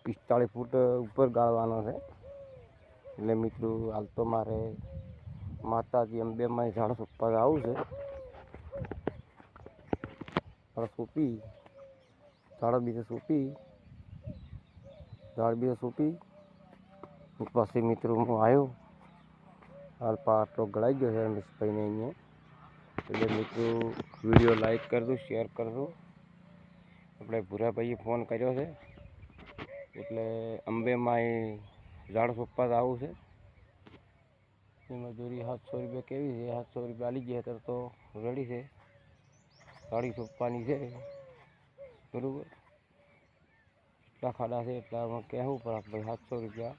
45 ફૂટ ઉપર ગાળવાનો છે. એટલે મિત્રો હાલ તો મારે માતાજી અંબેમાં ઝાડ સોંપવા આવું છે. ઝાડ સોંપી ઝાડ બીજે સોંપી પછી મિત્રો હું આવ્યો. હાલ પાટલો ગળાઈ ગયો છે રમેશભાઈને અહીંયા. એટલે મિત્રો વિડીયો લાઈક કરજો, શેર કરજો. આપણે ભૂરાભાઈએ ફોન કર્યો છે એટલે અંબેમાં એ ઝાડ સોંપવા આવું છે. મજૂરી 700 રૂપિયા કેવી છે? 700 રૂપિયા આલી ગયા અત્યારે તો રેડી છે. ગાડી સોંપવાની છે બરાબર. એટલા ખાડા છે એટલા કહેવું પડે આપણે 700 રૂપિયા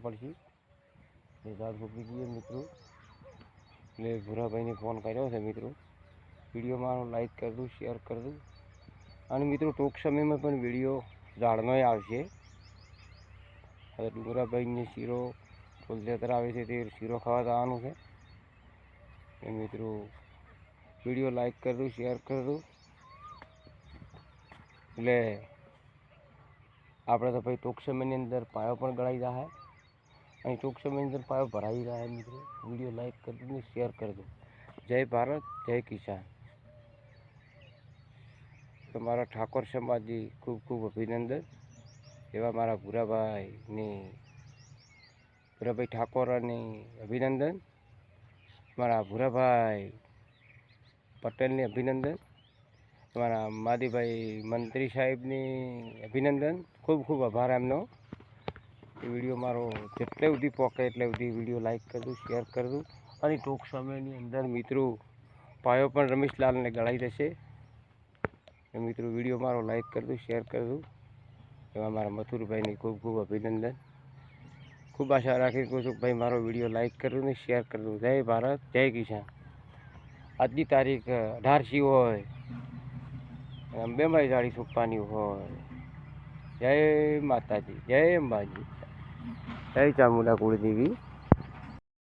પડશે. એ ઝાડ સોંપી દઈએ મિત્રો. એટલે ભૂરાભાઈને ફોન કર્યો છે મિત્રો. વિડીયો મારો લાઈક કરજો, શેર કરજો. અને મિત્રો ટૂંક સમયમાં પણ વિડીયો ઝાડનો આવશે. હવે ભૂરાભાઈને શીરો ફૂલજેતર આવે છે તે શીરો ખાવા જવાનું છે. એ મિત્રો વિડીયો લાઈક કરજો, શેર કરજો. એટલે આપણે તો ભાઈ ટૂંક સમયની અંદર પાયો પણ ગળાઈ જાય અને ટૂંક સમયની અંદર પાયો ભરાઈ જાય. મિત્રો વિડીયો લાઈક કરજો ને શેર કરજો. જય ભારત, જય કિસાન. તમારા ઠાકોર સમાજની ખૂબ ખૂબ અભિનંદન. એવા મારા ભૂરાભાઈ ઠાકોરની અભિનંદન. મારા ભૂરાભાઈ પટેલની અભિનંદન. મારા માદીભાઈ મંત્રી સાહેબની અભિનંદન. ખૂબ ખૂબ આભાર એમનો. એ વિડીયો મારો જેટલે સુધી પહોંચે એટલે સુધી વિડીયો લાઈક કરજો, શેર કરજો. અને ટૂંક સમયની અંદર મિત્રો પાયો પણ રમેશલાલને ગળાઈ જશે. એ મિત્રો વિડીયો મારો લાઈક કરજો, શેર કરજો. એવા મારા મથુરભાઈની ખૂબ ખૂબ અભિનંદન. ખૂબ આશા રાખી કહું છું ભાઈ મારો વિડીયો લાઈક કરજો ને શેર કરજો. જય ભારત, જય કિસાન. આજની તારીખ 18 હોય, અંબેમાં ઝાડી સોંપવાની હોય. જય માતાજી, જય અંબાજી, જય ચામુંડા કુળદેવી.